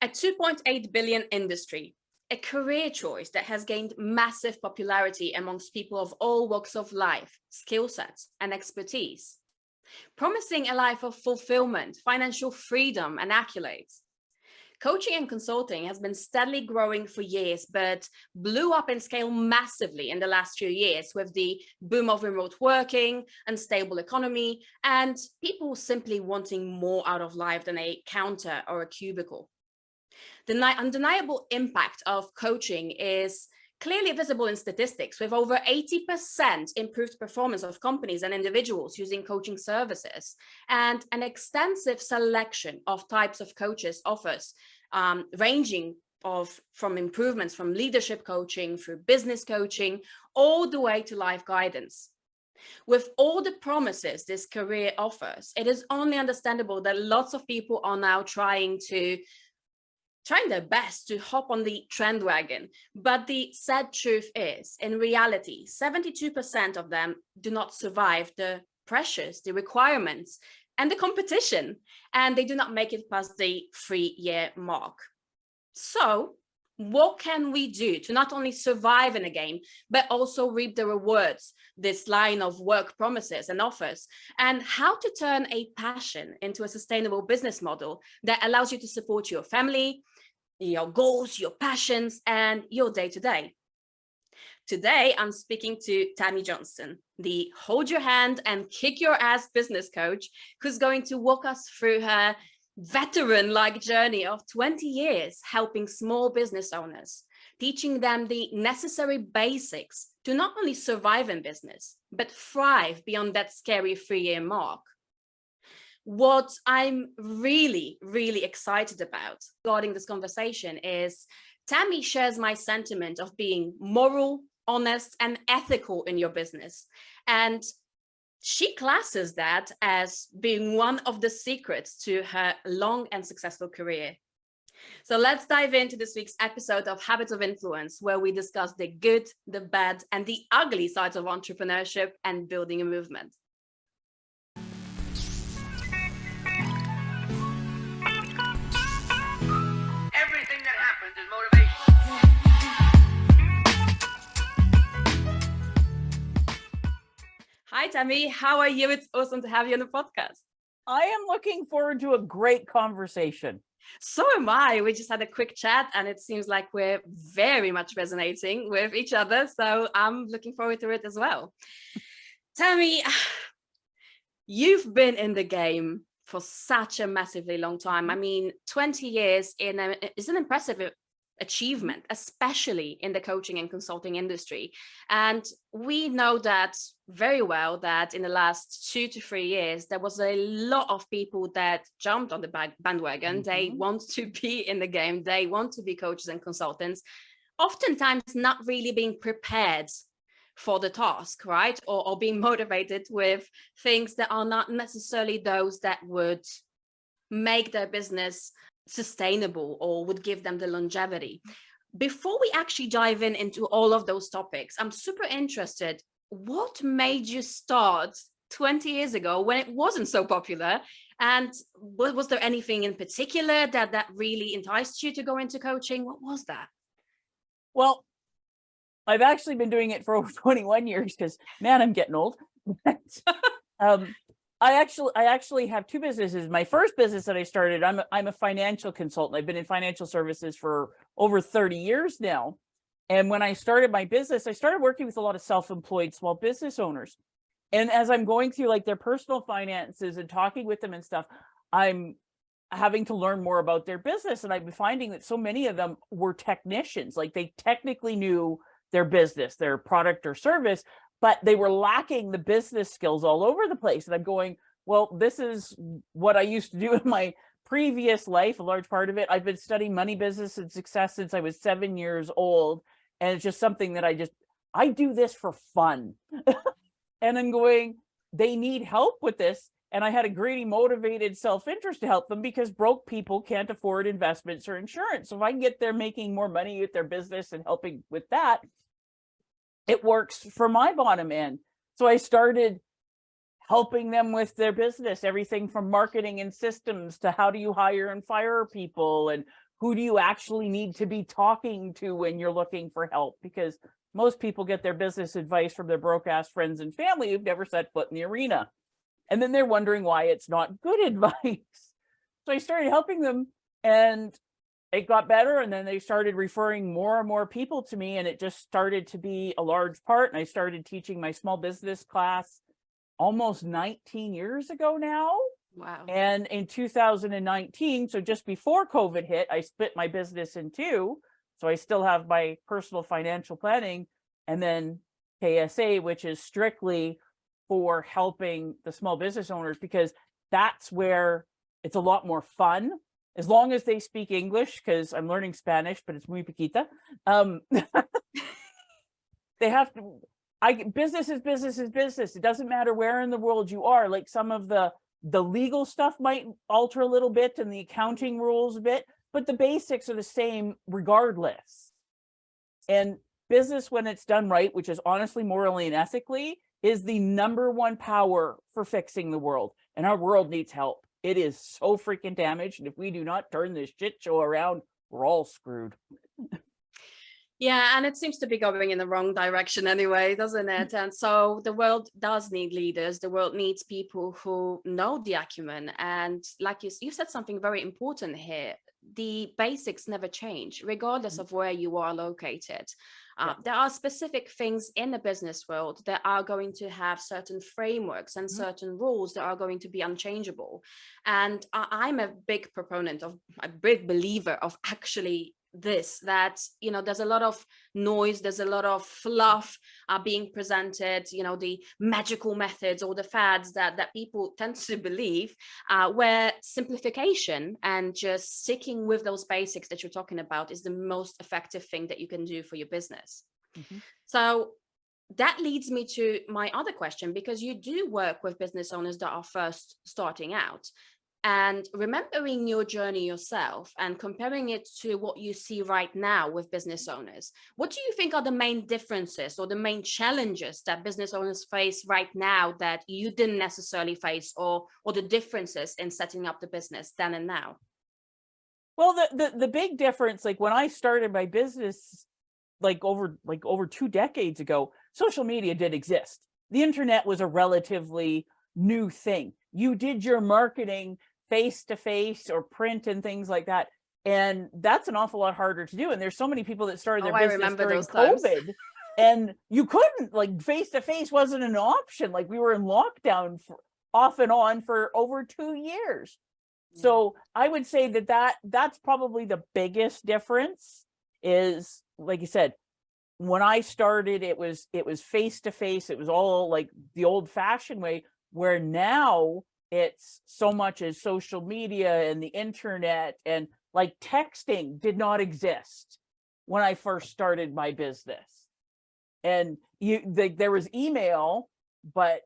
A 2.8 billion industry, a career choice that has gained massive popularity amongst people of all walks of life, skill sets, and expertise, promising a life of fulfillment, financial freedom, and accolades. Coaching and consulting has been steadily growing for years, but blew up in scale massively in the last few years with the boom of remote working, unstable economy, and people simply wanting more out of life than a counter or a cubicle. The undeniable impact of coaching is clearly visible in statistics, with over 80% improved performance of companies and individuals using coaching services, and an extensive selection of types of coaches offers, ranging from improvements from leadership coaching through business coaching, all the way to life guidance. With all the promises this career offers, it is only understandable that lots of people are now trying their best to hop on the trend wagon. But the sad truth is, in reality, 72% of them do not survive the pressures, the requirements, and the competition, and they do not make it past the 3-year mark. So what can we do to not only survive in a game, but also reap the rewards this line of work promises and offers, and how to turn a passion into a sustainable business model that allows you to support your family, your goals, your passions, and your day-to-day. Today, I'm speaking to Tammy Johnston, the hold your hand and kick your ass business coach, who's going to walk us through her veteran-like journey of 20 years helping small business owners, teaching them the necessary basics to not only survive in business, but thrive beyond that scary 3-year mark. What I'm really, really excited about regarding this conversation is Tammy shares my sentiment of being moral, honest, and ethical in your business. And she classes that as being one of the secrets to her long and successful career. So let's dive into this week's episode of Habits of Influence, where we discuss the good, the bad, and the ugly sides of entrepreneurship and building a movement. Hi, Tammy. How are you? It's awesome to have you on the podcast. I am looking forward to a great conversation. So am I. We just had a quick chat and it seems like we're very much resonating with each other. So I'm looking forward to it as well. Tammy, you've been in the game for such a massively long time. I mean, 20 years is an impressive achievement, especially in the coaching and consulting industry. And we know that very well that in the last 2 to 3 years, there was a lot of people that jumped on the bandwagon. Mm-hmm. They want to be in the game. They want to be coaches and consultants, oftentimes not really being prepared for the task, right? Or being motivated with things that are not necessarily those that would make their business sustainable or would give them the longevity. Before we actually dive into all of those topics, I'm super interested. What made you start 20 years ago when it wasn't so popular? And was there anything in particular that really enticed you to go into coaching? What was that? Well, I've actually been doing it for over 21 years because, man, I'm getting old. I actually have 2 businesses. My first business that I started, I'm a financial consultant. I've been in financial services for over 30 years now. And when I started my business, I started working with a lot of self-employed small business owners. And as I'm going through like their personal finances and talking with them and stuff, I'm having to learn more about their business. And I've been finding that so many of them were technicians, like they technically knew their business, their product or service, but they were lacking the business skills all over the place. And I'm going, well, this is what I used to do in my previous life, a large part of it. I've been studying money, business, and success since I was 7 years old. And it's just something that I do this for fun. And I'm going, they need help with this. And I had a greedy, motivated self-interest to help them because broke people can't afford investments or insurance. So if I can get them making more money with their business and helping with that, it works for my bottom end. So I started helping them with their business, everything from marketing and systems to how do you hire and fire people, and who do you actually need to be talking to when you're looking for help, because most people get their business advice from their broke ass friends and family who've never set foot in the arena, and then they're wondering why it's not good advice. So I started helping them, and it got better, and then they started referring more and more people to me, and it just started to be a large part. And I started teaching my small business class almost 19 years ago now. Wow. And in 2019, so just before COVID hit, I split my business in two. So I still have my personal financial planning, and then KSA, which is strictly for helping the small business owners, because that's where it's a lot more fun, as long as they speak English, because I'm learning Spanish, but it's muy poquita. They have to, business is business is business. It doesn't matter where in the world you are. Like, some of the legal stuff might alter a little bit, and the accounting rules a bit, but the basics are the same regardless. And business, when it's done right, which is honestly, morally, and ethically, is the #1 power for fixing the world. And our world needs help. It is so freaking damaged. And if we do not turn this shit show around, we're all screwed. Yeah, and it seems to be going in the wrong direction anyway, doesn't it? And so the world does need leaders. The world needs people who know the acumen. And like you said something very important here. The basics never change, regardless of where you are located. There are specific things in the business world that are going to have certain frameworks and certain rules that are going to be unchangeable. And I'm a big proponent of, a big believer of actually this, that, you know, there's a lot of noise, there's a lot of fluff being presented, you know, the magical methods or the fads that people tend to believe, where simplification and just sticking with those basics that you're talking about is the most effective thing that you can do for your business. So that leads me to my other question, because you do work with business owners that are first starting out. And remembering your journey yourself and comparing it to what you see right now with business owners, what do you think are the main differences or the main challenges that business owners face right now that you didn't necessarily face, or the differences in setting up the business then and now? Well, the big difference, like when I started my business, like over 2 decades ago, social media did exist. The internet was a relatively new thing. You did your marketing face to face or print and things like that, and that's an awful lot harder to do. And there's so many people that started their business during COVID, and you couldn't, like, face to face wasn't an option. Like, we were in lockdown off and on for over 2 years. So I would say that's probably the biggest difference. Is, like you said, when I started, it was face to face. It was all like the old fashioned way, where now it's so much as social media and the internet, and like texting did not exist when I first started my business. And there was email, but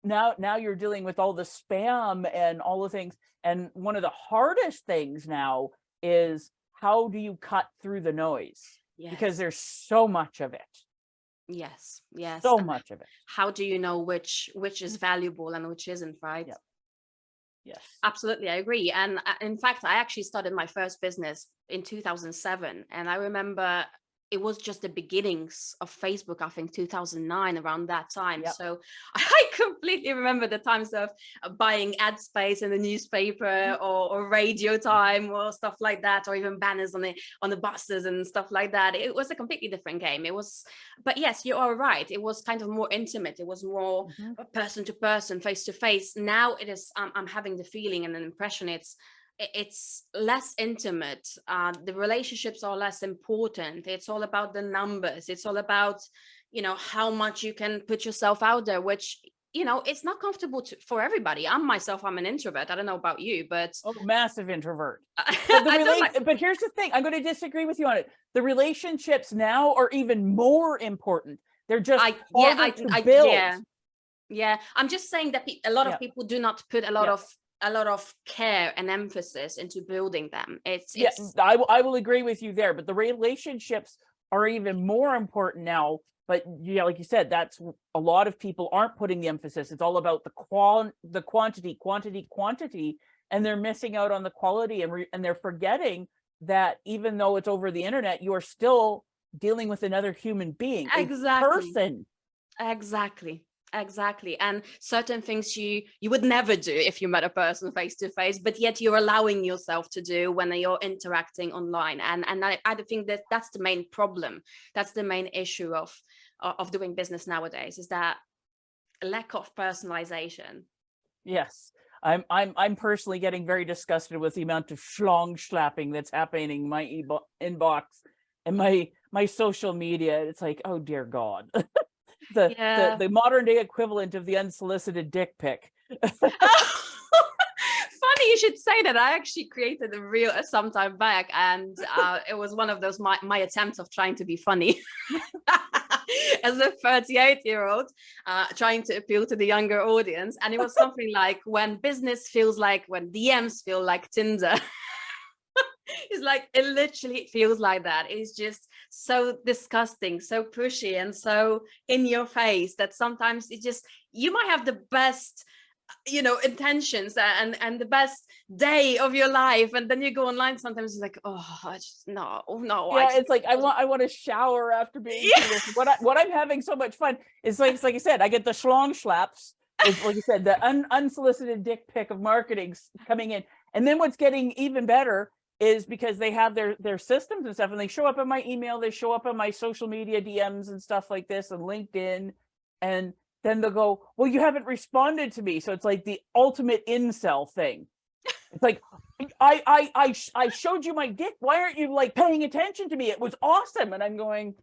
now you're dealing with all the spam and all the things. And one of the hardest things now is, how do you cut through the noise? Because there's so much of it. Yes. So much of it. How do you know which is valuable and which isn't, right? Yes. Absolutely, I agree. And in fact, I actually started my first business in 2007. And I remember it was just the beginnings of Facebook, I think 2009, around that time. So I completely remember the times of buying ad space in the newspaper or radio time or stuff like that, or even banners on the buses and stuff like that. It was a completely different game. It was, but yes, you are right. It was kind of more intimate. It was more person to person, face to face. Now it is, I'm having the feeling and an impression it's less intimate. The relationships are less important. It's all about the numbers. It's all about, you know, how much you can put yourself out there, which, you know, it's not comfortable for everybody. I'm an introvert. I don't know about you, but massive introvert. But here's the thing. I'm going to disagree with you on it. The relationships now are even more important. They're just harder to build. Yeah. I'm just saying that a lot of people do not put a lot of care and emphasis into building them. I will agree with you there, but the relationships are even more important now. But yeah, like you said, that's a lot of people aren't putting the emphasis. It's all about the quantity, and they're missing out on the quality, and they're forgetting that even though it's over the internet, you are still dealing with another human being, a person. Exactly. And certain things you would never do if you met a person face to face, but yet you're allowing yourself to do when you're interacting online. And I think that that's the main problem. That's the main issue of doing business nowadays, is that lack of personalization. Yes. I'm personally getting very disgusted with the amount of schlong slapping that's happening in my inbox and my social media. It's like, oh dear God. the modern day equivalent of the unsolicited dick pic. Funny you should say that. I actually created a reel some time back, and it was one of those my attempts of trying to be funny as a 38-year-old trying to appeal to the younger audience. And it was something like, when DMs feel like Tinder. It's like, it literally feels like that. It's just so disgusting, so pushy, and so in your face that sometimes you might have the best intentions and the best day of your life, and then you go online, sometimes it's like, oh, it's like I want to shower after being through this. What I'm having so much fun is like I said, I get the schlong slaps. It's like you said, the unsolicited dick pic of marketing coming in. And then what's getting even better is because they have their systems and stuff, and they show up in my email, they show up in my social media DMs and stuff like this, and LinkedIn, and then they'll go, well, you haven't responded to me. So it's like the ultimate incel thing. It's like, I showed you my dick. Why aren't you like paying attention to me? It was awesome. And I'm going,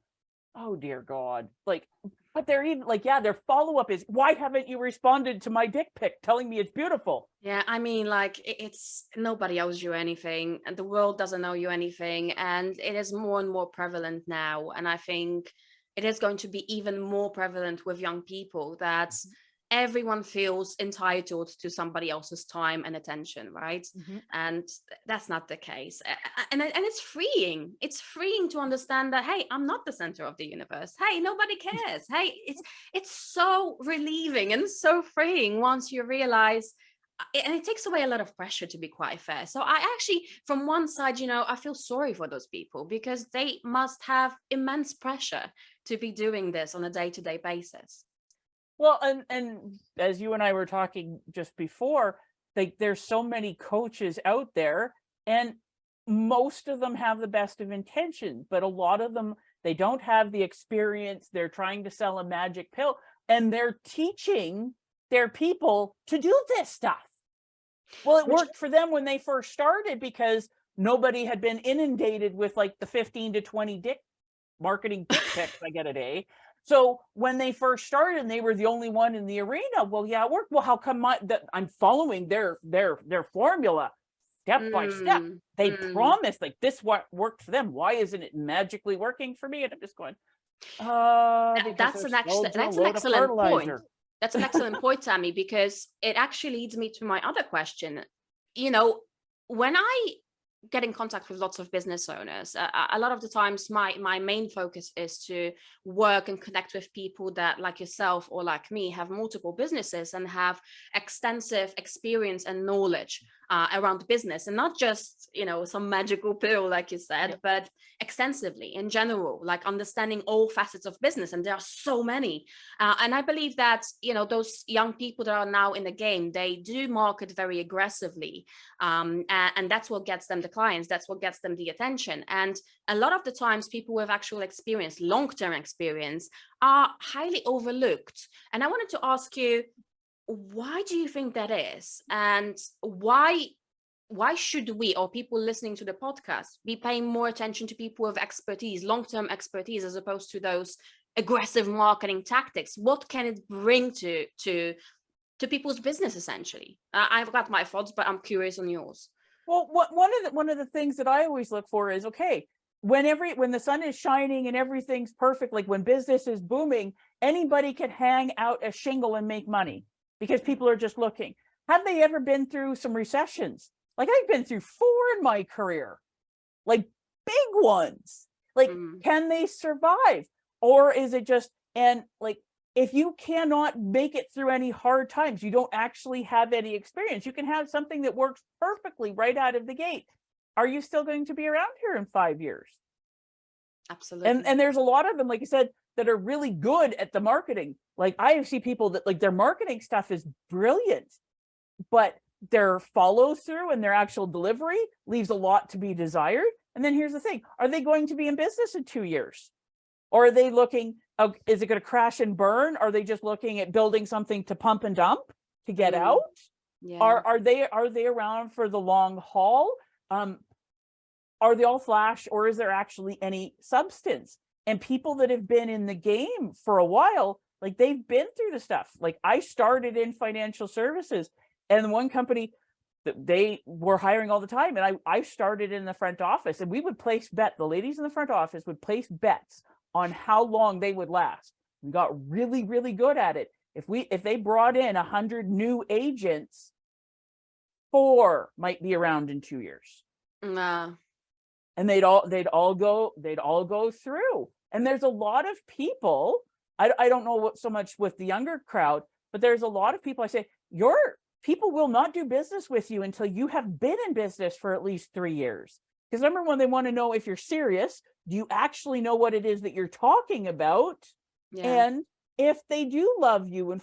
oh dear God. Like, but they're even like, yeah, their follow-up is, why haven't you responded to my dick pic telling me it's beautiful? Yeah, I mean, like, it's nobody owes you anything, and the world doesn't owe you anything, and it is more and more prevalent now. And I think it is going to be even more prevalent with young people, that everyone feels entitled to somebody else's time and attention, right? And that's not the case. And it's freeing. It's freeing to understand that, hey, I'm not the center of the universe. Hey, nobody cares. Hey, it's so relieving and so freeing once you realize. And it takes away a lot of pressure, to be quite fair. So I actually, from one side, I feel sorry for those people, because they must have immense pressure to be doing this on a day-to-day basis. Well, and as you and I were talking just before, like, there's so many coaches out there, and most of them have the best of intentions, but a lot of them, they don't have the experience. They're trying to sell a magic pill, and they're teaching their people to do this stuff. Well, it worked for them when they first started, because nobody had been inundated with like the 15 to 20 marketing dick pics I get a day. So when they first started and they were the only one in the arena, well, yeah, it worked. Well, how come I'm following their formula step by step? They promised like this worked for them. Why isn't it magically working for me? And I'm just going, that's an excellent point. That's an excellent point, Tammy, because it actually leads me to my other question. When I get in contact with lots of business owners, a lot of the times my main focus is to work and connect with people that, like yourself or like me, have multiple businesses and have extensive experience and knowledge around business, and not just some magical pill like you said, but extensively in general, like understanding all facets of business. And there are so many, and I believe that those young people that are now in the game, they do market very aggressively, and that's what gets them the clients, that's what gets them the attention. And a lot of the times people with actual experience, long-term experience, are highly overlooked. And I wanted to ask you, why do you think that is? And why should we, or people listening to the podcast, be paying more attention to people with expertise, long-term expertise, as opposed to those aggressive marketing tactics? What can it bring to people's business, essentially? I've got my thoughts, but I'm curious on yours. Well, one of the things that I always look for is, okay, when the sun is shining and everything's perfect, like when business is booming, anybody can hang out a shingle and make money because people are just looking. Have they ever been through some recessions? Like, I've been through 4 in my career, like big ones. Like, Mm. can they survive? Or is it just, and like, if you cannot make it through any hard times, you don't actually have any experience. You can have something that works perfectly right out of the gate. Are you still going to be around here in 5 years? Absolutely. And there's a lot of them, like you said, that are really good at the marketing. Like, I see people that, like, their marketing stuff is brilliant, but their follow through and their actual delivery leaves a lot to be desired. And then here's the thing, are they going to be in business in 2 years? Or are they looking, is it going to crash and burn? Are they just looking at building something to pump and dump to get out? Yeah. Are they around for the long haul? Are they all flash, or is there actually any substance? And people that have been in the game for a while, like, they've been through the stuff. Like, I started in financial services, and one company that they were hiring all the time, and I started in the front office, and we would place bet. The ladies in the front office would place bets on how long they would last. We got really, really good at it. If they brought in 100 new agents, 4 might be around in 2 years. And they'd all go through. And there's a lot of people, I don't know what so much with the younger crowd, but there's a lot of people I say, your people will not do business with you until you have been in business for at least 3 years. Because number one, they want to know if you're serious. Do you actually know what it is that you're talking about? Yeah. And if they do love you and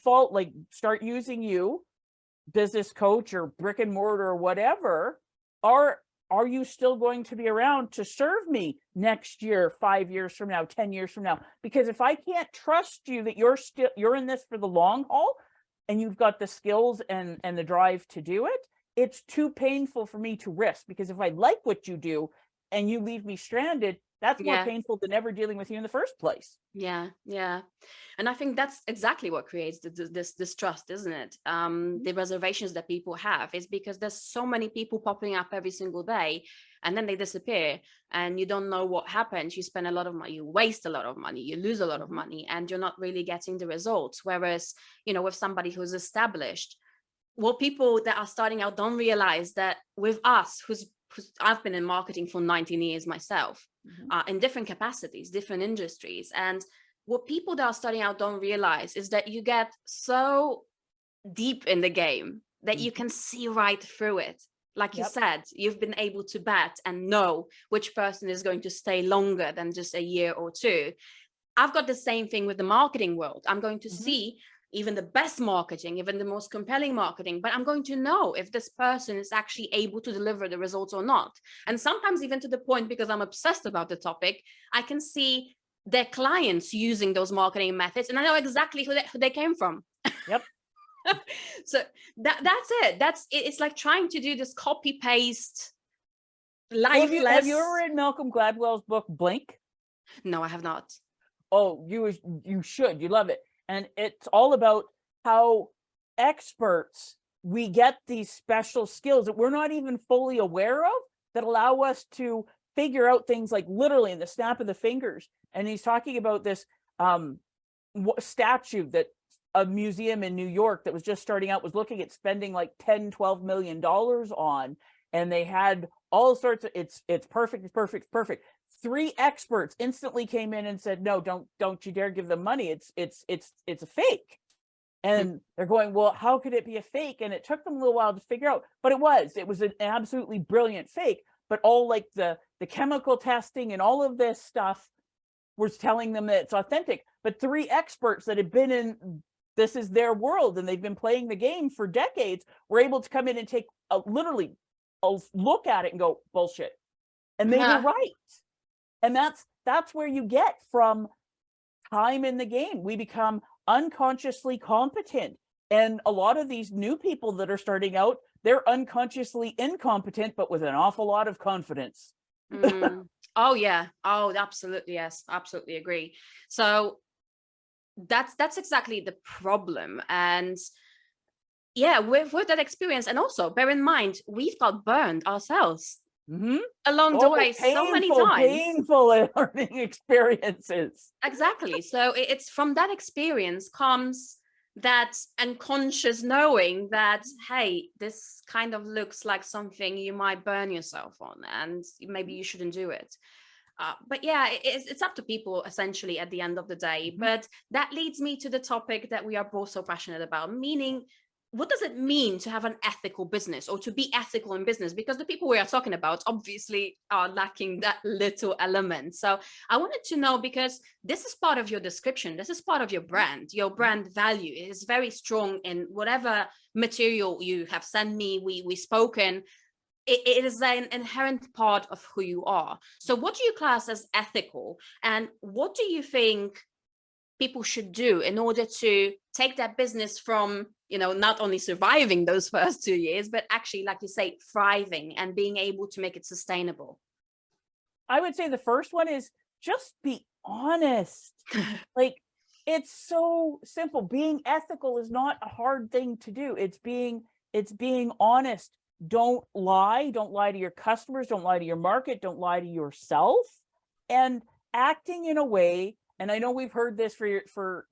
start using you, business coach or brick and mortar or whatever, are you still going to be around to serve me next year, 5 years from now, 10 years from now? Because if I can't trust you that you're in this for the long haul, and you've got the skills and the drive to do it, it's too painful for me to risk. Because if I like what you do and you leave me stranded, that's more painful than ever dealing with you in the first place. Yeah. And I think that's exactly what creates this distrust, isn't it? The reservations that people have is because there's so many people popping up every single day, and then they disappear, and you don't know what happens. You spend a lot of money, you waste a lot of money, you lose a lot of money, and you're not really getting the results. Whereas, with somebody who's established, what people that are starting out don't realize that with us, I've been in marketing for 19 years myself, in different capacities, different industries. And what people that are starting out don't realize is that you get so deep in the game that you can see right through it. Like you said, you've been able to bet and know which person is going to stay longer than just a year or two. I've got the same thing with the marketing world. I'm going to see even the best marketing, even the most compelling marketing, but I'm going to know if this person is actually able to deliver the results or not. And sometimes even to the point, because I'm obsessed about the topic, I can see their clients using those marketing methods, and I know exactly who they came from. Yep. So that's it. It's like trying to do this copy paste lifeless. Well, have you ever read Malcolm Gladwell's book Blink? No, I have not. Oh, you should. You love it. And it's all about how experts, we get these special skills that we're not even fully aware of that allow us to figure out things like literally in the snap of the fingers. And he's talking about this statue that a museum in New York that was just starting out was looking at spending like $10-12 million on, and they had all sorts of it's perfect, it's perfect, it's perfect. 3 experts instantly came in and said, no, don't you dare give them money. It's a fake. And they're going, well, how could it be a fake? And it took them a little while to figure out, but it was an absolutely brilliant fake. But all like the chemical testing and all of this stuff was telling them that it's authentic. But 3 experts that had been in, this is their world, and they've been playing the game for decades, were able to come in and take literally a look at it and go, bullshit. And they were right. And that's where you get from time in the game. We become unconsciously competent. And a lot of these new people that are starting out, they're unconsciously incompetent, but with an awful lot of confidence. Oh, yeah. Oh, absolutely. Yes, absolutely agree. So that's exactly the problem. And yeah, with that experience, and also bear in mind, we've got burned ourselves along the way so many times. Painful learning experiences. Exactly. So it's from that experience comes that unconscious knowing that, hey, this kind of looks like something you might burn yourself on, and maybe you shouldn't do it. But yeah, it's up to people essentially at the end of the day. But that leads me to the topic that we are both so passionate about, meaning, what does it mean to have an ethical business or to be ethical in business? Because the people we are talking about obviously are lacking that little element. So I wanted to know, because this is part of your description, this is part of your brand value is very strong in whatever material you have sent me, we spoken. It is an inherent part of who you are. So what do you class as ethical, and what do you think people should do in order to take that business from, not only surviving those first 2 years, but actually, like you say, thriving and being able to make it sustainable? I would say the first one is just be honest. Like, it's so simple. Being ethical is not a hard thing to do. It's being honest. Don't lie to your customers, don't lie to your market, don't lie to yourself, and acting in a way, and I know we've heard this for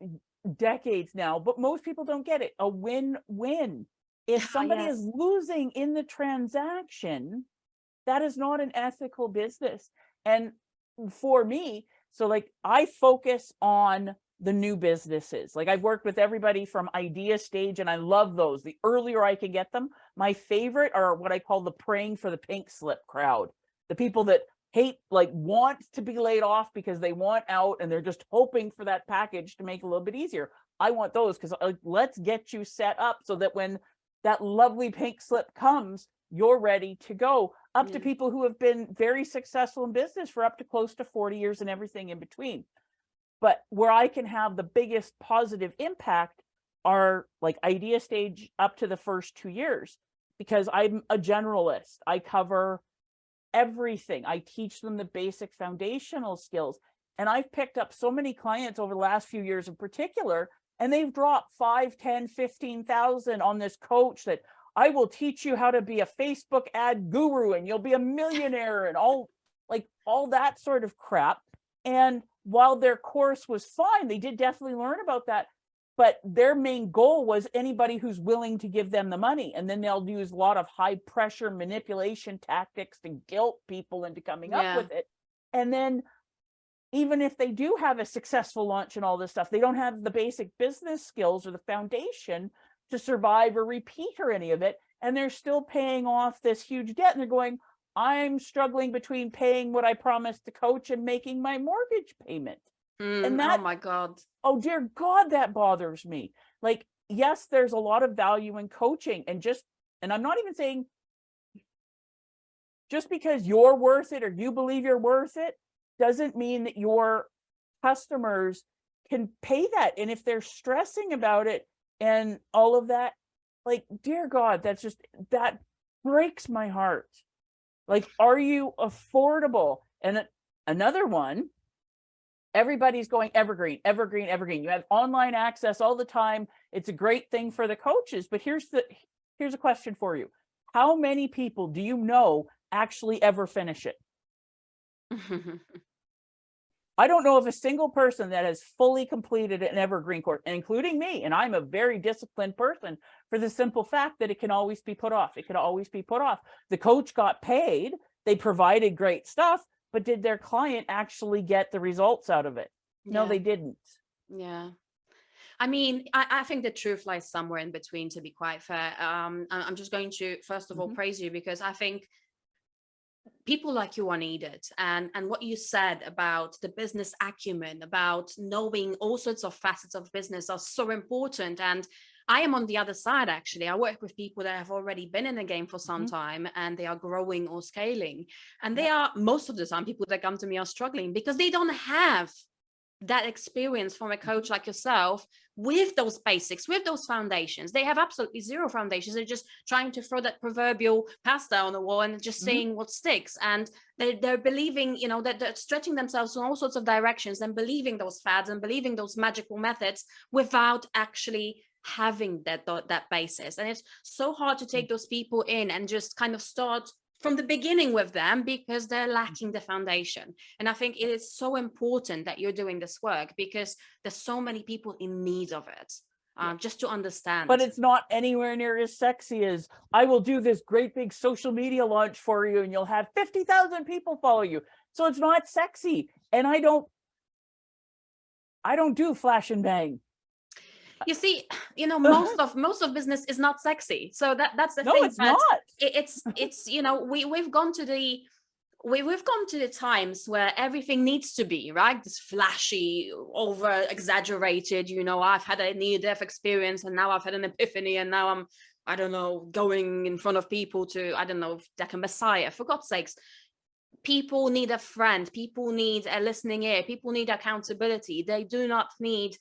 decades now, but most people don't get it. A win-win. If somebody Yes. is losing in the transaction, that is not an ethical business. And for me, so like, I focus on the new businesses. Like, I've worked with everybody from idea stage, and I love those. The earlier I can get them. My favorite are what I call the praying for the pink slip crowd. The people that want to be laid off because they want out, and they're just hoping for that package to make it a little bit easier. I want those, because let's get you set up so that when that lovely pink slip comes, you're ready to go. Up to people who have been very successful in business for up to close to 40 years and everything in between. But where I can have the biggest positive impact are like idea stage up to the first 2 years, because I'm a generalist. I cover everything. I teach them the basic foundational skills. And I've picked up so many clients over the last few years in particular, and they've dropped 5, 10, 15,000 on this coach that I will teach you how to be a Facebook ad guru and you'll be a millionaire, and all that sort of crap. And while their course was fine, they did definitely learn about that, but their main goal was anybody who's willing to give them the money. And then they'll use a lot of high pressure manipulation tactics to guilt people into coming up with it. And then even if they do have a successful launch and all this stuff, they don't have the basic business skills or the foundation to survive or repeat or any of it. And they're still paying off this huge debt. And they're going, I'm struggling between paying what I promised to coach and making my mortgage payment. And that, oh my God. Oh dear God, that bothers me. Like, yes, there's a lot of value in coaching, and I'm not even saying just because you're worth it or you believe you're worth it doesn't mean that your customers can pay that. And if they're stressing about it and all of that, like, dear God, that breaks my heart. Like, are you affordable? And another one, everybody's going evergreen. You have online access all the time. It's a great thing for the coaches, but here's a question for you. How many people do you know actually ever finish it? I don't know of a single person that has fully completed an evergreen course, including me. And I'm a very disciplined person, for the simple fact that it can always be put off. It can always be put off. The coach got paid. They provided great stuff, but did their client actually get the results out of it? No, they didn't. Yeah. I mean, I think the truth lies somewhere in between, to be quite fair. I'm just going to, first of all, praise you, because I think people like you are needed. And what you said about the business acumen, about knowing all sorts of facets of business, are so important. And I am on the other side, actually. I work with people that have already been in the game for some time, and they are growing or scaling. And they are, most of the time, people that come to me are struggling because they don't have that experience from a coach like yourself with those basics, with those foundations. They have absolutely zero foundations. They're just trying to throw that proverbial pasta on the wall and just seeing what sticks. And they're believing, that they're stretching themselves in all sorts of directions and believing those fads and believing those magical methods without actually having that basis. And it's so hard to take those people in and just kind of start from the beginning with them, because they're lacking the foundation. And I think it is so important that you're doing this work, because there's so many people in need of it. just to understand. But it's not anywhere near as sexy as, I will do this great big social media launch for you and you'll have 50,000 people follow you. So it's not sexy. And I don't do flash and bang. You see, most of business is not sexy. So that's the No, thing. it's not. It's we've gone to the times where everything needs to be right, this flashy, over exaggerated. I've had a near-death experience and now I've had an epiphany and now I'm, I don't know, going in front of people to, I don't know, like a messiah. For God's sakes, people need a friend, people need a listening ear, people need accountability. They do not need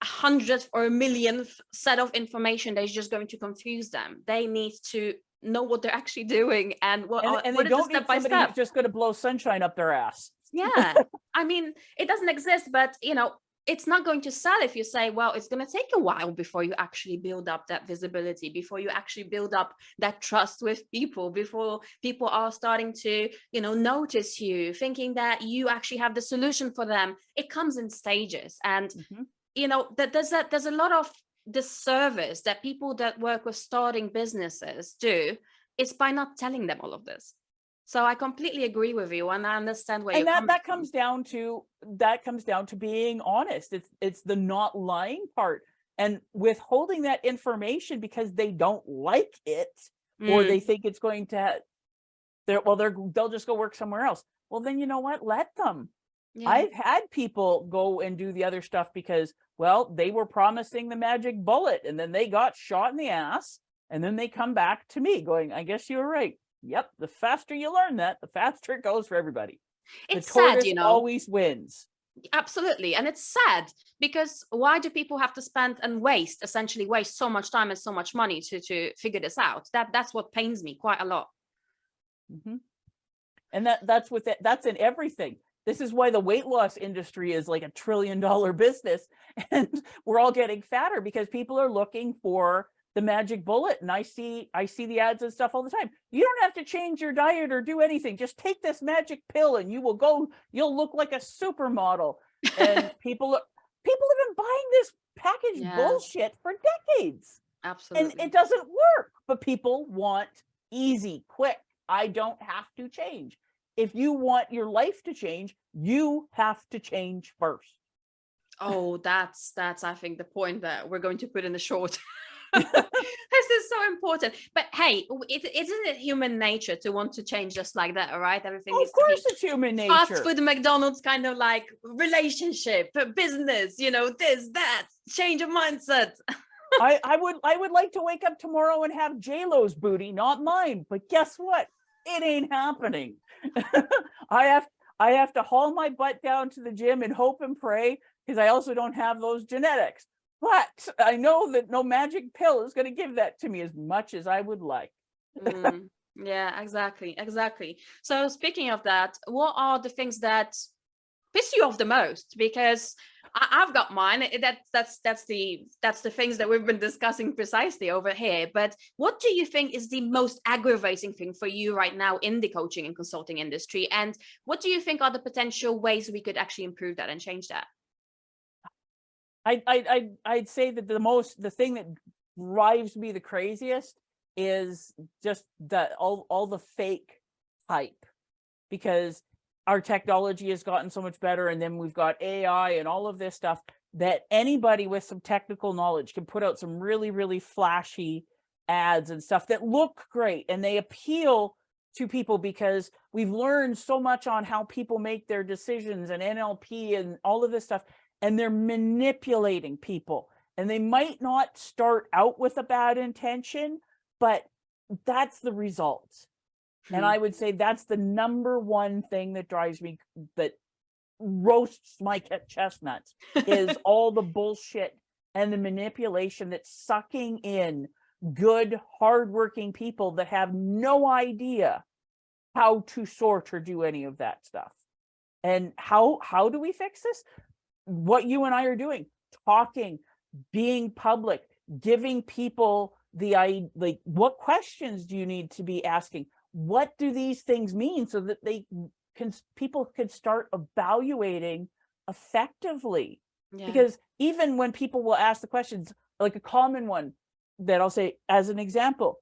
100th or 1,000,000th set of information that is just going to confuse them. They need to know what they're actually doing and what they is don't the need step by somebody step. who's just going to blow sunshine up their ass. Yeah. I mean, it doesn't exist, but it's not going to sell if you say, well, it's going to take a while before you actually build up that visibility, before you actually build up that trust with people, before people are starting to, notice you, thinking that you actually have the solution for them. It comes in stages. And, that there's a lot of disservice that people that work with starting businesses do, is by not telling them all of this. So I completely agree with you, and I understand where you're coming from. That comes down to being honest. It's the not lying part and withholding that information because they don't like it or they think it's going to. They'll just go work somewhere else. Well, then you know what? Let them. Yeah. I've had people go and do the other stuff because, well, they were promising the magic bullet and then they got shot in the ass, and then they come back to me going, "I guess you were right." Yep, the faster you learn that, the faster it goes for everybody. It's sad, you know. Always wins. Absolutely. And it's sad because why do people have to spend and essentially waste so much time and so much money to figure this out? That's what pains me quite a lot. Mm-hmm. And that's in everything. This is why the weight loss industry is like $1 trillion business, and we're all getting fatter because people are looking for the magic bullet. And I see the ads and stuff all the time. You don't have to change your diet or do anything. Just take this magic pill and you'll look like a supermodel. And people have been buying this packaged bullshit for decades. Absolutely. And it doesn't work, but people want easy, quick. I don't have to change. If you want your life to change, you have to change first. Oh, that's I think the point that we're going to put in the short. This is so important. But hey, isn't it human nature to want to change just like that? All right, everything. Of course, it's human nature. Fast food, McDonald's, kind of like relationship, business. This, that, change of mindset. I would like to wake up tomorrow and have J-Lo's booty, not mine. But guess what? It ain't happening. I have to haul my butt down to the gym and hope and pray because I also don't have those genetics. But I know that no magic pill is going to give that to me as much as I would like. Yeah, exactly. So speaking of that, what are the things that piss you off the most? Because I've got mine. That's the things that we've been discussing precisely over here. But what do you think is the most aggravating thing for you right now in the coaching and consulting industry? And what do you think are the potential ways we could actually improve that and change that? I'd say that the thing that drives me the craziest is just all the fake hype, because our technology has gotten so much better, and then we've got AI and all of this stuff that anybody with some technical knowledge can put out some really, really flashy ads and stuff that look great, and they appeal to people because we've learned so much on how people make their decisions and NLP and all of this stuff. And they're manipulating people, and they might not start out with a bad intention, but that's the result. And I would say that's the number one thing that drives me, that roasts my chestnuts, is all the bullshit and the manipulation that's sucking in good, hardworking people that have no idea how to sort or do any of that stuff. And how do we fix this? What you and I are doing, talking, being public, giving people what questions do you need to be asking? What do these things mean, so that people can start evaluating effectively? Yeah. Because even when people will ask the questions, like a common one that I'll say as an example,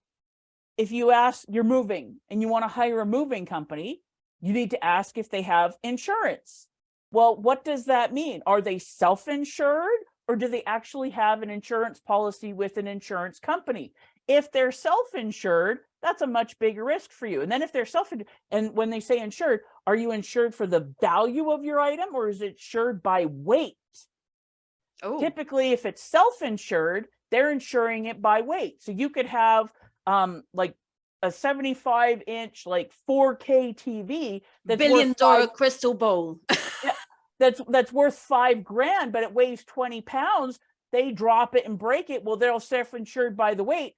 if you ask, you're moving and you want to hire a moving company, you need to ask if they have insurance. Well, what does that mean? Are they self-insured, or do they actually have an insurance policy with an insurance company? If they're self-insured, that's a much bigger risk for you. And then if they're and when they say insured, are you insured for the value of your item, or is it insured by weight? Oh, Typically, if it's self-insured, they're insuring it by weight. So you could have like a 75-inch, like 4K TV that's $1 billion crystal bowl. that's worth $5,000, but it weighs 20 pounds. They drop it and break it. Well, they're self-insured by the weight.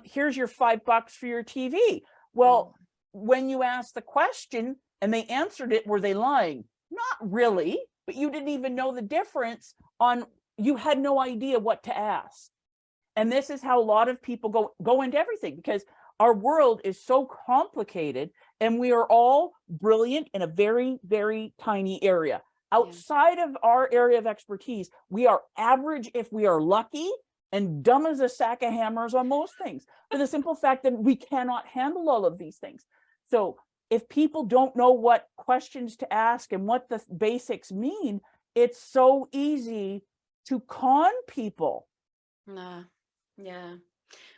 Here's your $5 for your TV. Well, when you asked the question and they answered it, were they lying? Not really, but you didn't even know the difference you had no idea what to ask. And this is how a lot of people go into everything, because our world is so complicated and we are all brilliant in a very, very tiny area. Outside of our area of expertise, we are average if we are lucky, and dumb as a sack of hammers on most things, for the simple fact that we cannot handle all of these things. So if people don't know what questions to ask and what the basics mean, it's so easy to con people. Yeah.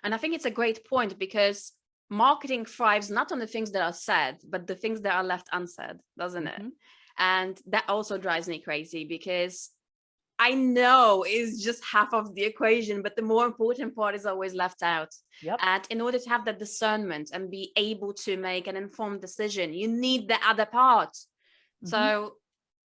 And I think it's a great point, because marketing thrives not on the things that are said, but the things that are left unsaid, doesn't it? And that also drives me crazy, because I know it's just half of the equation, but the more important part is always left out. And in order to have that discernment and be able to make an informed decision, you need the other part. So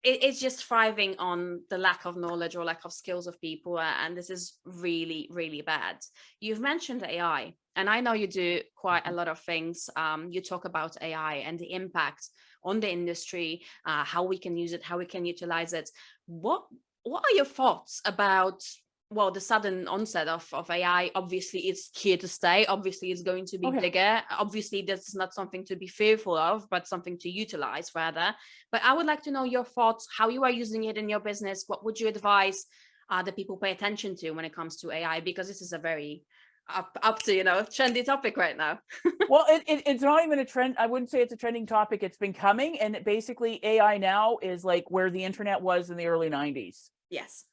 it's just thriving on the lack of knowledge or lack of skills of people. And this is really, really bad. You've mentioned AI, and I know you do quite a lot of things. You talk about AI and the impact on the industry, how we can use it, how we can utilize it. What are your thoughts about, well, the sudden onset of AI? Obviously, it's here to stay. Obviously, it's going to be bigger. Obviously, this is not something to be fearful of, but something to utilize rather. But I would like to know your thoughts, how you are using it in your business. What would you advise that people pay attention to when it comes to AI? Because this is a very up to, trendy topic right now. Well, it's not even a trend. I wouldn't say it's a trending topic. It's been coming, and basically AI now is like where the internet was in the early 90s. Yes.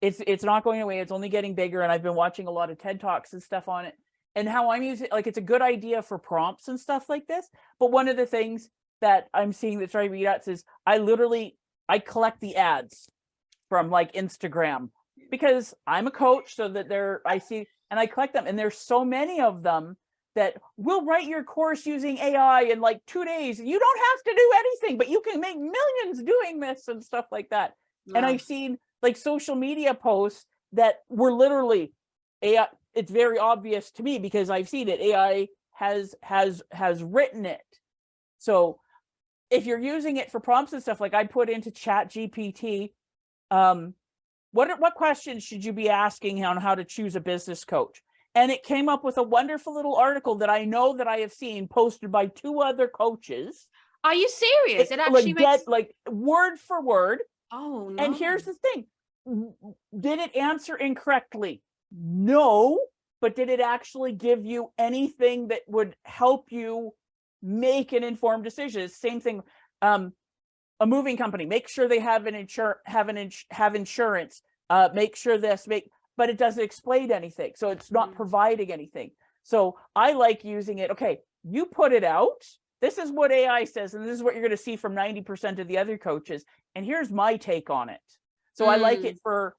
It's not going away. It's only getting bigger. And I've been watching a lot of TED Talks and stuff on it, and how I'm using it. Like, it's a good idea for prompts and stuff like this. But one of the things that I'm seeing that's driving me nuts is I collect the ads from like Instagram, because I'm a coach, so that I see, and I collect them, and there's so many of them that will write your course using AI in like 2 days. You don't have to do anything, but you can make millions doing this and stuff like that. Wow. And I've seen like social media posts that were literally AI. It's very obvious to me because I've seen it. AI has written it. So if you're using it for prompts and stuff, like I put into Chat GPT, what questions should you be asking on how to choose a business coach? And it came up with a wonderful little article that I know that I have seen posted by 2 other coaches. Are you serious? It actually makes like word for word. Oh, no. And here's the thing. Did it answer incorrectly? No. But did it actually give you anything that would help you make an informed decision? Same thing. A moving company, make sure they have insurance. Make sure but it doesn't explain anything. So it's not providing anything. So I like using it. Okay, you put it out. This is what AI says, and this is what you're going to see from 90% of the other coaches. And here's my take on it. So I like it for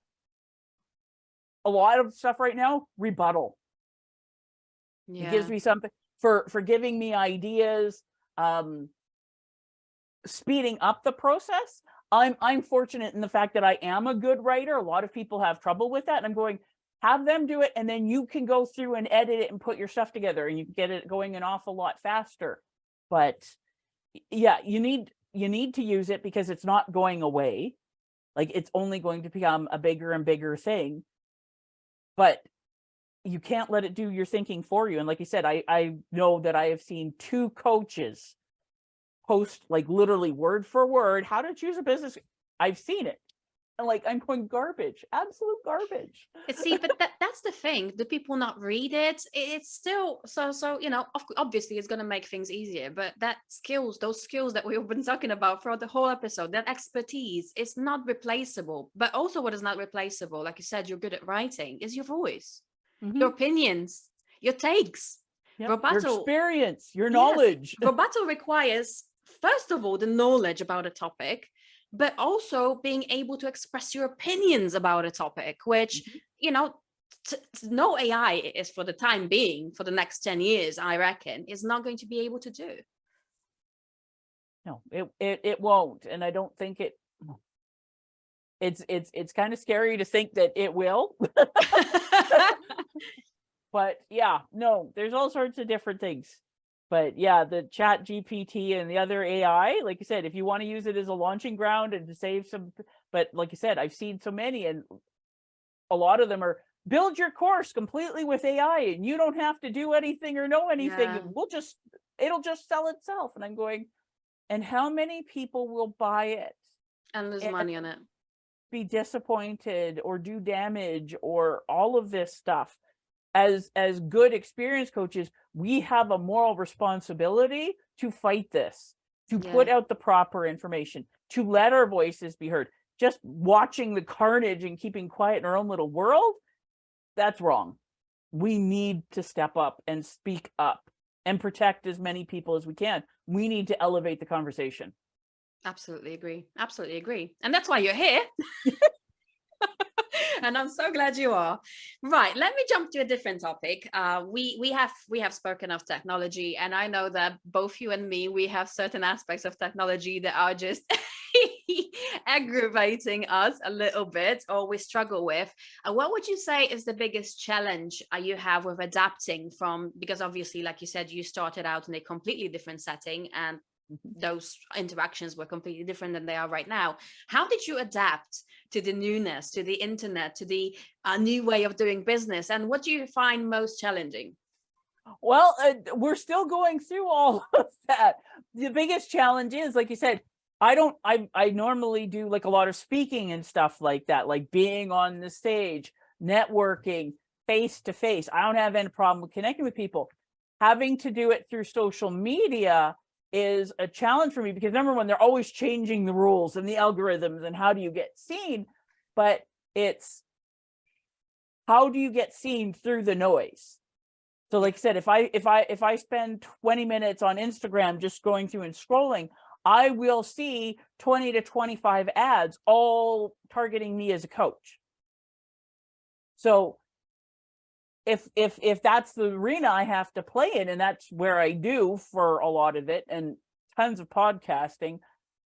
a lot of stuff right now. Rebuttal. It gives me something for giving me ideas, speeding up the process. I'm fortunate in the fact that I am a good writer. A lot of people have trouble with that. And I'm going, have them do it, and then you can go through and edit it and put your stuff together, and you can get it going an awful lot faster. But yeah, you need to use it because it's not going away. Like, it's only going to become a bigger and bigger thing. But you can't let it do your thinking for you. And like you said, I know that I have seen 2 coaches post, like, literally word for word, how to choose a business. I've seen it. And like, I'm going garbage, absolute garbage. See, but that's the thing. Do people not read it? It's still so, you know, obviously it's going to make things easier, but those skills that we've been talking about throughout the whole episode, that expertise is not replaceable. But also what is not replaceable, like you said, you're good at writing, is your voice, your opinions, your takes. Yep. Rebuttal, your experience, your knowledge. Rebuttal requires, first of all, the knowledge about a topic, but also being able to express your opinions about a topic, which, you know, no AI is, for the time being, for the next 10 years, I reckon, is not going to be able to do. No, it won't. And I don't think it's kind of scary to think that it will. But yeah, no, there's all sorts of different things. But yeah, the Chat GPT and the other AI, like I said, if you want to use it as a launching ground and to save some, but like I said, I've seen so many, and a lot of them are build your course completely with AI and you don't have to do anything or know anything. Yeah. It'll just sell itself. And I'm going, and how many people will buy it and lose money on it, be disappointed or do damage or all of this stuff? As good experienced coaches, we have a moral responsibility to fight this, to put out the proper information, to let our voices be heard. Just watching the carnage and keeping quiet in our own little world, that's wrong. We need to step up and speak up and protect as many people as we can. We need to elevate the conversation. Absolutely agree. And that's why you're here. And I'm so glad you are. Right, let me jump to a different topic. We have spoken of technology, and I know that both you and me, we have certain aspects of technology that are just aggravating us a little bit, or we struggle with. What would you say is the biggest challenge you have with adapting from, because obviously, like you said, you started out in a completely different setting, and those interactions were completely different than they are right now. How did you adapt to the newness, to the internet, to the new way of doing business? And what do you find most challenging? Well, we're still going through all of that. The biggest challenge is, like you said, I normally do like a lot of speaking and stuff like that, like being on the stage, networking, face to face. I don't have any problem with connecting with people. Having to do it through social media is a challenge for me, because number one, they're always changing the rules and the algorithms and how do you get seen, but it's how do you get seen through the noise? So like I said, if I spend 20 minutes on Instagram just going through and scrolling, I will see 20 to 25 ads all targeting me as a coach. So if that's the arena I have to play in, and that's where I do for a lot of it and tons of podcasting,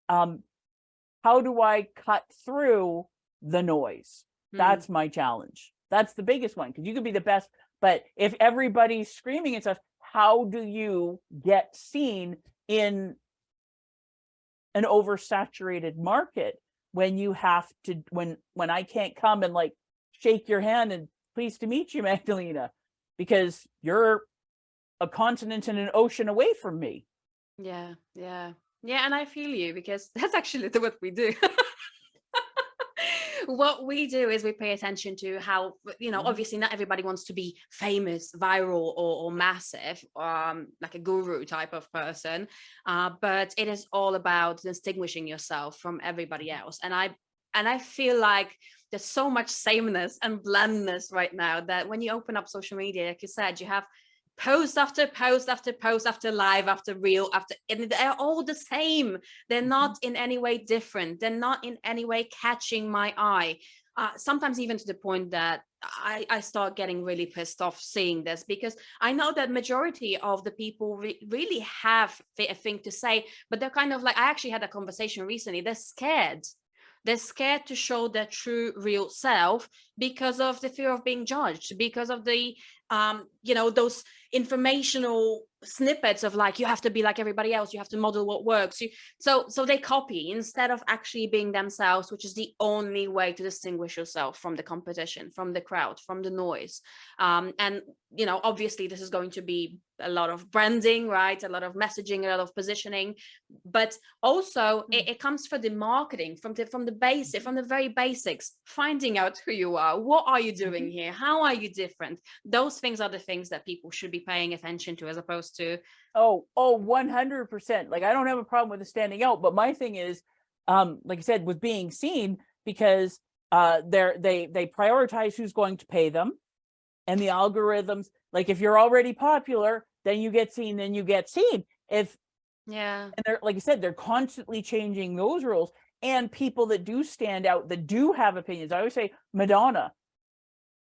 how do I cut through the noise? That's my challenge. That's the biggest one, because you could be the best, but if everybody's screaming and stuff, how do you get seen in an oversaturated market when you have to, when I can't come and like shake your hand and pleased to meet you, Magdalena, because you're a continent and an ocean away from me. Yeah. And I feel you, because that's actually what we do. What we do is we pay attention to how, you know, obviously not everybody wants to be famous, viral, or massive, like a guru type of person, but it is all about distinguishing yourself from everybody else. And I feel like there's so much sameness and blandness right now that when you open up social media, like you said, you have post after post after post after live after reel after, and they're all the same. They're not in any way different. They're not in any way catching my eye. Sometimes even to the point that I start getting really pissed off seeing this, because I know that majority of the people really have a thing to say, but they're kind of like, I actually had a conversation recently. They're scared. They're scared to show their true, real self because of the fear of being judged, because of the those informational snippets of like, you have to be like everybody else, you have to model what works. So they copy instead of actually being themselves, which is the only way to distinguish yourself from the competition, from the crowd, from the noise. And obviously this is going to be a lot of branding, right? A lot of messaging, a lot of positioning, but also it comes from the marketing, from the basic, from the very basics, finding out who you are, what are you doing here, how are you different. Those things are the things that people should be paying attention to, as opposed to 100%. Like, I don't have a problem with it standing out, but my thing is, like I said, with being seen, because they prioritize who's going to pay them, and the algorithms, like, if you're already popular, then you get seen, then you get seen. And they're, like I said, they're constantly changing those rules. And people that do stand out, that do have opinions, I always say Madonna,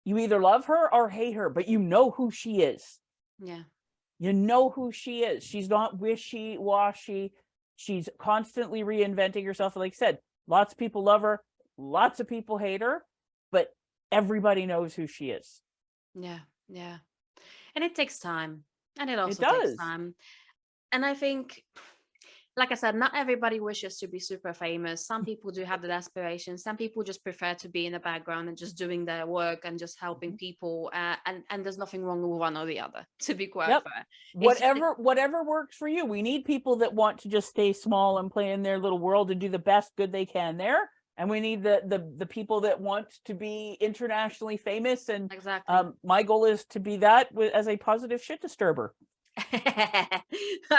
you either love her or hate her, but you know who she is. You know who she is. She's not wishy-washy. She's constantly reinventing herself. Like I said, lots of people love her, lots of people hate her, but everybody knows who she is. Yeah. And it takes time. And it also does. takes time. And I think, like I said, not everybody wishes to be super famous. Some people do have that aspiration. Some people just prefer to be in the background and just doing their work and just helping people. And there's nothing wrong with one or the other, to be quite fair. Whatever works for you. We need people that want to just stay small and play in their little world and do the best good they can there. And we need the people that want to be internationally famous. And my goal is to be that as a positive shit disturber. I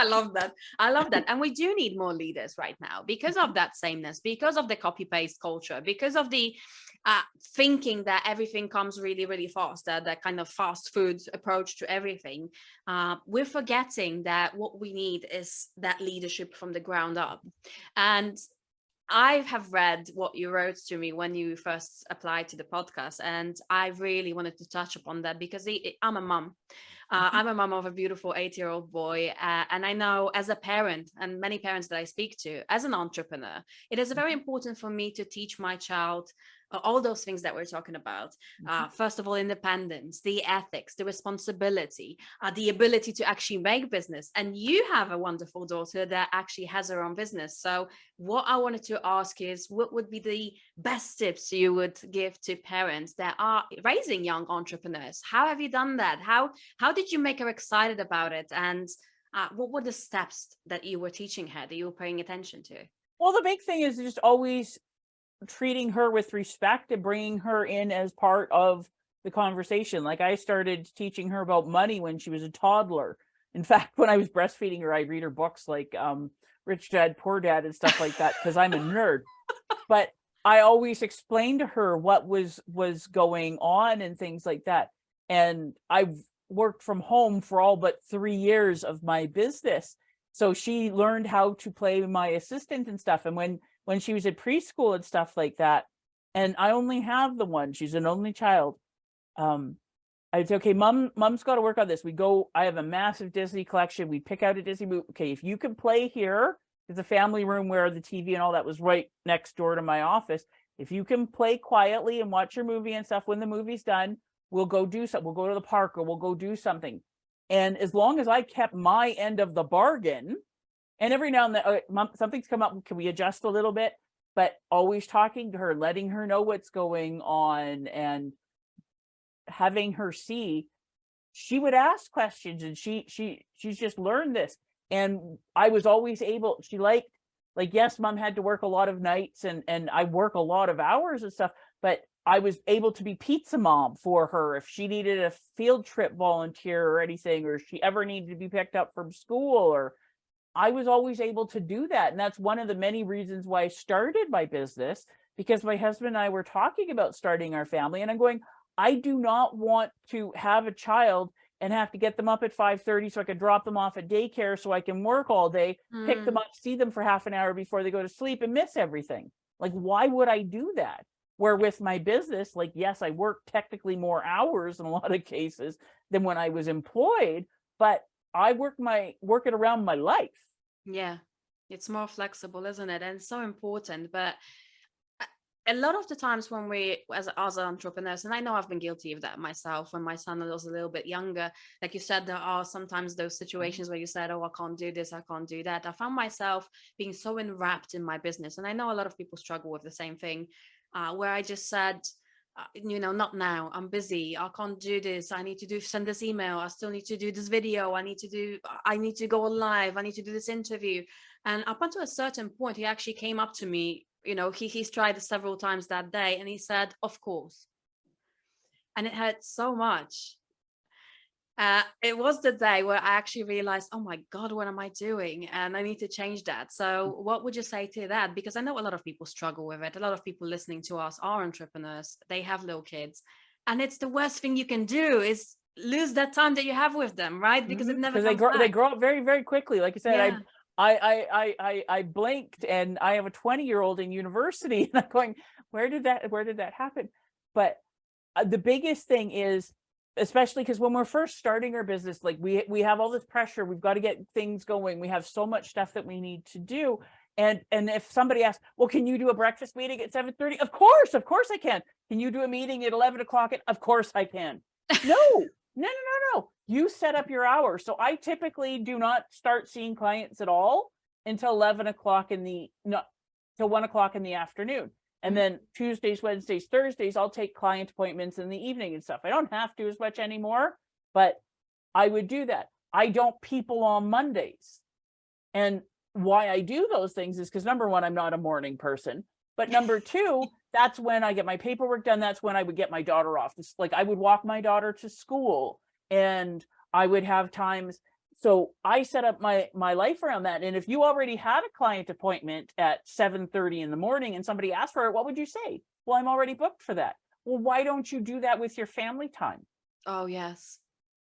love that. And we do need more leaders right now because of that sameness, because of the copy-paste culture, because of the thinking that everything comes really, really fast, that kind of fast food approach to everything. We're forgetting that what we need is that leadership from the ground up. And I have read what you wrote to me when you first applied to the podcast, and I really wanted to touch upon that because I'm a mom. I'm a mom of a beautiful 8-year-old boy. And I know, as a parent, and many parents that I speak to, as an entrepreneur, it is very important for me to teach my child all those things that we're talking about. First of all, independence, the ethics, the responsibility, the ability to actually make business. And you have a wonderful daughter that actually has her own business. So what I wanted to ask is, what would be the best tips you would give to parents that are raising young entrepreneurs? How have you done that? How did you make her excited about it? And what were the steps that you were teaching her, that you were paying attention to? Well, the big thing is just always treating her with respect and bringing her in as part of the conversation. Like, I started teaching her about money when she was a toddler. In fact, when I was breastfeeding her, I'd read her books like Rich Dad, Poor Dad and stuff like that, because I'm a nerd. But I always explained to her what was going on and things like that. And I've worked from home for all but 3 years of my business. So she learned how to play my assistant and stuff. And when she was at preschool and stuff like that, and I only have the one, she's an only child. I'd say, okay, mom's got to work on this. I have a massive Disney collection. We pick out a Disney movie. Okay, if you can play here, there's a family room where the TV and all that was right next door to my office. If you can play quietly and watch your movie and stuff, when the movie's done, we'll go do something. We'll go to the park, or we'll go do something. And as long as I kept my end of the bargain, and every now and then, Mom, something's come up, can we adjust a little bit? But always talking to her, letting her know what's going on, and having her see, she would ask questions, and she's just learned this. And I was always able, she liked, yes, Mom had to work a lot of nights, and I work a lot of hours and stuff, but I was able to be pizza mom for her if she needed a field trip volunteer or anything, or if she ever needed to be picked up from school, or I was always able to do that. And that's one of the many reasons why I started my business, because my husband and I were talking about starting our family, and I'm going, I do not want to have a child and have to get them up at 5:30 so I can drop them off at daycare so I can work all day, pick them up, see them for half an hour before they go to sleep, and miss everything. Like, why would I do that? Where with my business, yes, I work technically more hours in a lot of cases than when I was employed, but I work it around my life. Yeah, it's more flexible, isn't it? And so important. But a lot of the times when we, as entrepreneurs, and I know I've been guilty of that myself when my son was a little bit younger, like you said, there are sometimes those situations where you said, oh, I can't do this, I can't do that. I found myself being so enwrapped in my business. And I know a lot of people struggle with the same thing, where I just said, not now, I'm busy, I can't do this, I need to send this email, I still need to do this video, I need to go live, I need to do this interview. And up until a certain point, he actually came up to me, he's tried several times that day, and he said, of course. And it hurt so much. It was the day where I actually realized, oh my God, what am I doing? And I need to change that. So what would you say to that? Because I know a lot of people struggle with it. A lot of people listening to us are entrepreneurs. They have little kids. And it's the worst thing you can do is lose that time that you have with them, right? Because it never comes back. They grow up very, very quickly. Like I said, Yeah. I blinked and I have a 20-year-old in university and I'm going, where did that happen? But the biggest thing is, especially because when we're first starting our business, like we have all this pressure, we've got to get things going, we have so much stuff that we need to do. And if somebody asks, well, can you do a breakfast meeting at 7:30? Of course I can. Can you do a meeting at 11 o'clock? Of course I can. No. You set up your hours. So I typically do not start seeing clients at all until 11 o'clock till 1 o'clock in the afternoon. And then Tuesdays, Wednesdays, Thursdays, I'll take client appointments in the evening and stuff. I don't have to as much anymore, but I would do that. I don't people on Mondays. And why I do those things is because number one, I'm not a morning person. But number two, that's when I get my paperwork done. That's when I would get my daughter off. It's like I would walk my daughter to school and I would have times. So I set up my life around that. And if you already had a client appointment at 7:30 in the morning and somebody asked for it, what would you say? Well, I'm already booked for that. Well, why don't you do that with your family time? Oh, yes.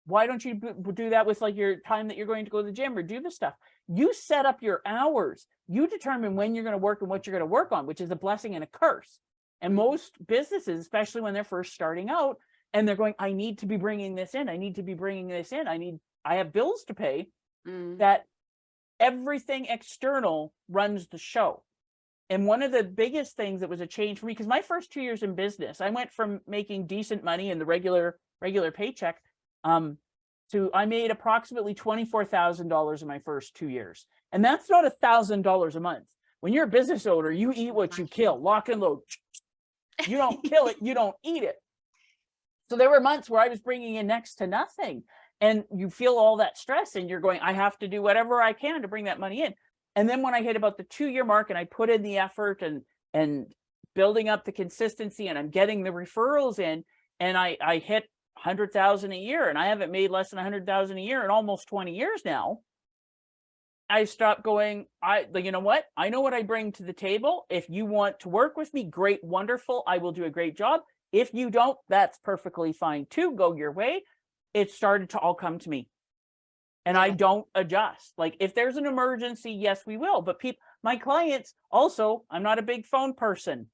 Why don't you do that with like your time that you're going to go to the gym or do the stuff? You set up your hours. You determine when you're going to work and what you're going to work on, which is a blessing and a curse. And most businesses, especially when they're first starting out and they're going, I need to be bringing this in. I need to be bringing this in. I have bills to pay, that everything external runs the show. And one of the biggest things that was a change for me, because my first 2 years in business, I went from making decent money in the regular paycheck to I made approximately $24,000 in my first 2 years. And that's not $1,000 a month. When you're a business owner, you eat what you kill, lock and load. You don't kill it, you don't eat it. So there were months where I was bringing in next to nothing. And you feel all that stress and you're going, I have to do whatever I can to bring that money in. And then when I hit about the 2-year mark and I put in the effort and building up the consistency and I'm getting the referrals in and I hit 100,000 a year and I haven't made less than 100,000 a year in almost 20 years now. I stopped going, you know what? I know what I bring to the table. If you want to work with me, great, wonderful. I will do a great job. If you don't, that's perfectly fine too. Go your way. It started to all come to me and I don't adjust. Like if there's an emergency, yes, we will. But my clients also, I'm not a big phone person.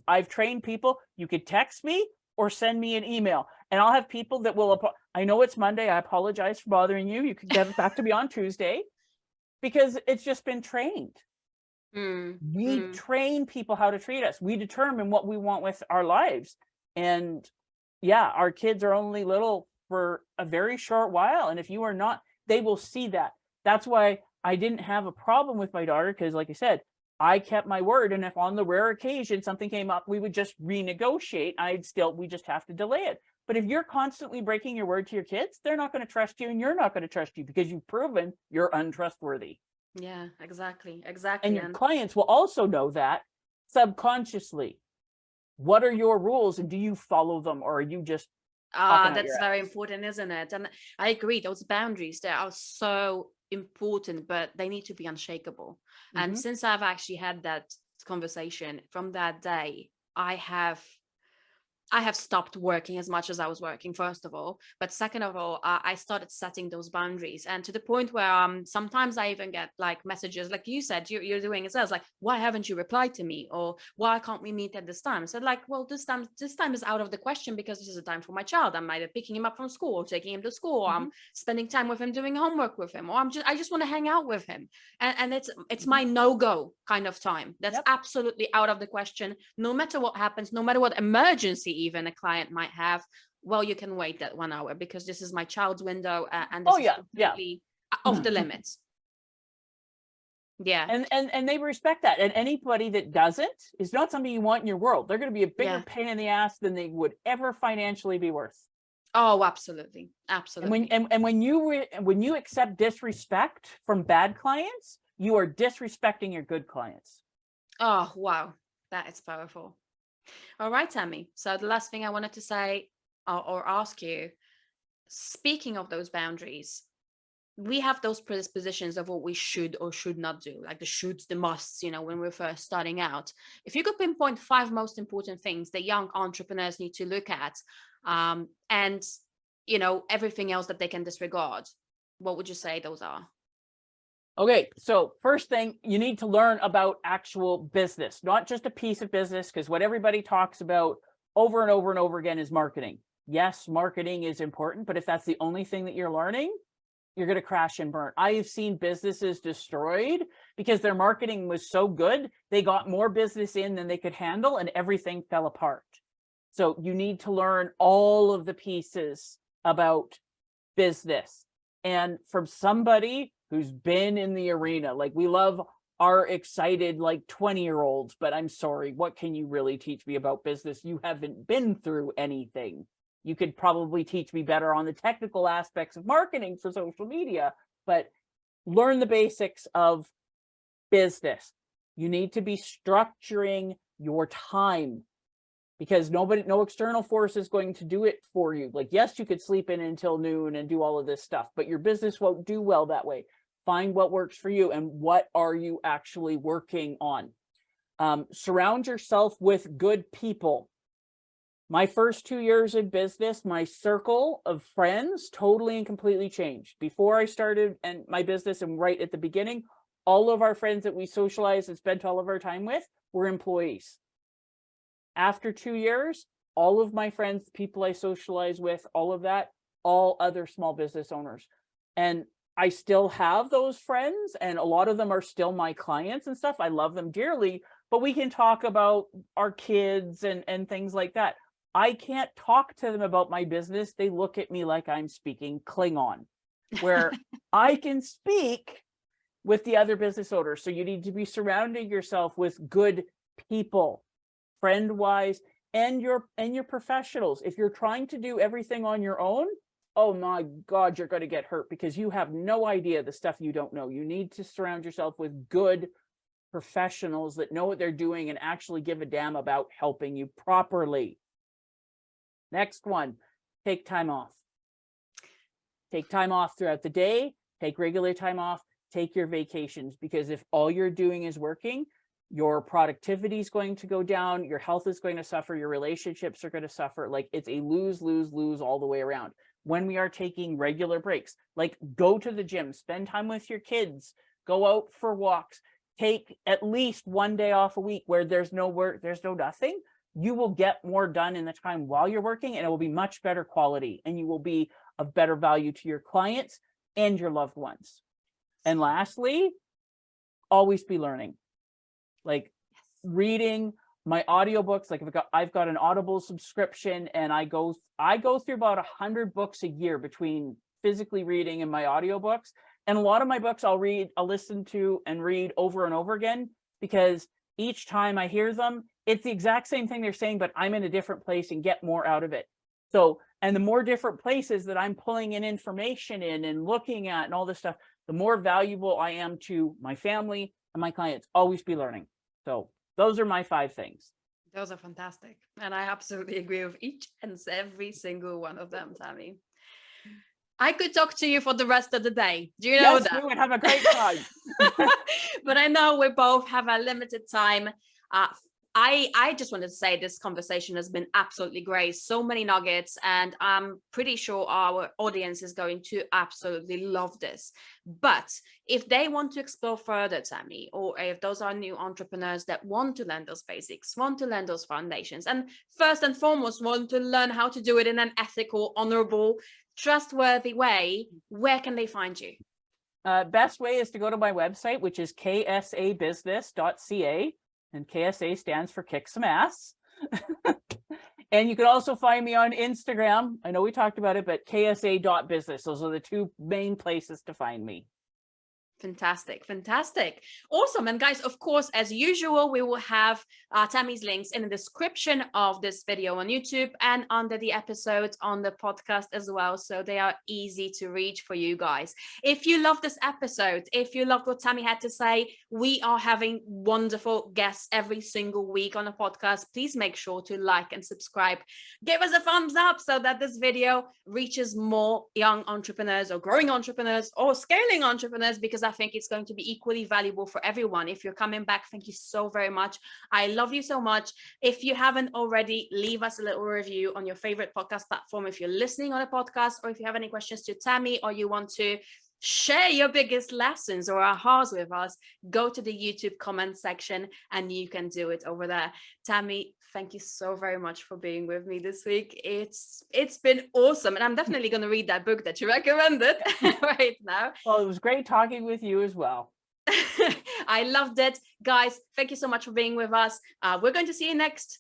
I've trained people. You could text me or send me an email and I'll have people that will, I know it's Monday. I apologize for bothering you. You can get it back to me on Tuesday because it's just been trained. We train people how to treat us. We determine what we want with our lives. And yeah, our kids are only little for a very short while. And if you are not, they will see that. That's why I didn't have a problem with my daughter. Because like I said, I kept my word. And if on the rare occasion something came up, we would just renegotiate. We just have to delay it. But if you're constantly breaking your word to your kids, they're not going to trust you and you're not going to trust you because you've proven you're untrustworthy. Yeah, exactly. And your clients will also know that subconsciously. What are your rules and do you follow them or are you just that's very important, isn't it? And I agree, those boundaries, they are so important, but they need to be unshakable. And since I've actually had that conversation from that day, I have I have stopped working as much as I was working, first of all. But second of all, I started setting those boundaries. And to the point where sometimes I even get like messages, like you said, you're doing it. So it's like, why haven't you replied to me? Or why can't we meet at this time? So like, well, this time is out of the question because this is a time for my child. I'm either picking him up from school or taking him to school. Or I'm spending time with him, doing homework with him, or I just want to hang out with him. And it's my no-go kind of time. That's absolutely out of the question. No matter what happens, no matter what emergency even a client might have, well, you can wait that 1 hour because this is my child's window and this is completely off the limits. Yeah. And they respect that. And anybody that doesn't is not somebody you want in your world. They're going to be a bigger pain in the ass than they would ever financially be worth. Oh, absolutely. Absolutely. And when you accept disrespect from bad clients, you are disrespecting your good clients. Oh, wow. That is powerful. All right, Tammy. So the last thing I wanted to say or ask you, speaking of those boundaries, we have those predispositions of what we should or should not do, like the shoulds, the musts, when we're first starting out. If you could pinpoint 5 most important things that young entrepreneurs need to look at, and, everything else that they can disregard, what would you say those are? Okay, so first thing, you need to learn about actual business, not just a piece of business, because what everybody talks about over and over and over again is marketing. Yes, marketing is important, but if that's the only thing that you're learning, you're going to crash and burn. I have seen businesses destroyed because their marketing was so good, they got more business in than they could handle and everything fell apart. So you need to learn all of the pieces about business. And from somebody who's been in the arena, like we love our excited like 20-year-olds, but I'm sorry, what can you really teach me about business? You haven't been through anything. You could probably teach me better on the technical aspects of marketing for social media, but learn the basics of business. You need to be structuring your time because no external force is going to do it for you. Like, yes, you could sleep in until noon and do all of this stuff, but your business won't do well that way. Find what works for you and what are you actually working on. Surround yourself with good people. My first 2 years in business, my circle of friends totally and completely changed. Before I started my business and right at the beginning, all of our friends that we socialized and spent all of our time with were employees. After 2 years, all of my friends, people I socialize with, all of that, all other small business owners. And I still have those friends and a lot of them are still my clients and stuff. I love them dearly, but we can talk about our kids and things like that. I can't talk to them about my business. They look at me like I'm speaking Klingon, where I can speak with the other business owners. So you need to be surrounding yourself with good people, friend-wise, and your professionals. If you're trying to do everything on your own, oh my God, you're going to get hurt because you have no idea the stuff you don't know. You need to surround yourself with good professionals that know what they're doing and actually give a damn about helping you properly. Next one, take time off. Take time off throughout the day, take regular time off, take your vacations, because if all you're doing is working, your productivity is going to go down, your health is going to suffer, your relationships are going to suffer. Like it's a lose, lose, lose all the way around. When we are taking regular breaks, like go to the gym, spend time with your kids, go out for walks, take at least 1 day off a week where there's no work, there's no nothing. You will get more done in the time while you're working and it will be much better quality and you will be of better value to your clients and your loved ones. And lastly, always be learning. Like reading my audiobooks, like I've got an Audible subscription and I go through about 100 books a year between physically reading and my audiobooks. And a lot of my books I'll listen to and read over and over again, because each time I hear them, it's the exact same thing they're saying, but I'm in a different place and get more out of it. So, and the more different places that I'm pulling in information in and looking at and all this stuff, the more valuable I am to my family and my clients. Always be learning. So those are my 5 things. Those are fantastic. And I absolutely agree with each and every single one of them, Tammy. I could talk to you for the rest of the day. Do you know that? We would have a great time. But I know we both have a limited time. I just wanted to say this conversation has been absolutely great. So many nuggets, and I'm pretty sure our audience is going to absolutely love this. But if they want to explore further, Tammy, or if those are new entrepreneurs that want to learn those basics, want to learn those foundations, and first and foremost want to learn how to do it in an ethical, honorable, trustworthy way, where can they find you? Best way is to go to my website, which is ksabusiness.ca, and KSA stands for kick some ass. And you can also find me on Instagram. I know we talked about it, but ksa.business. Those are the two main places to find me. Fantastic, fantastic. Awesome. And guys, of course, as usual, we will have Tammy's links in the description of this video on YouTube and under the episodes on the podcast as well. So they are easy to reach for you guys. If you love this episode, if you love what Tammy had to say, we are having wonderful guests every single week on the podcast. Please make sure to like and subscribe. Give us a thumbs up so that this video reaches more young entrepreneurs or growing entrepreneurs or scaling entrepreneurs, because I think it's going to be equally valuable for everyone. If you're coming back, thank you so very much. I love you so much. If you haven't already, leave us a little review on your favorite podcast platform if you're listening on a podcast, or if you have any questions to Tammy, or you want to share your biggest lessons or ahas with us, go to the YouTube comment section and you can do it over there. Tammy, thank you so very much for being with me this week. It's been awesome, and I'm definitely going to read that book that you recommended right now. Well, it was great talking with you as well. I loved it. Guys, thank you so much for being with us. We're going to see you next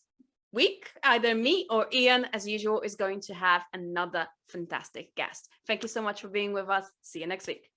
week. Either me or Ian, as usual, is going to have another fantastic guest. Thank you so much for being with us. See you next week.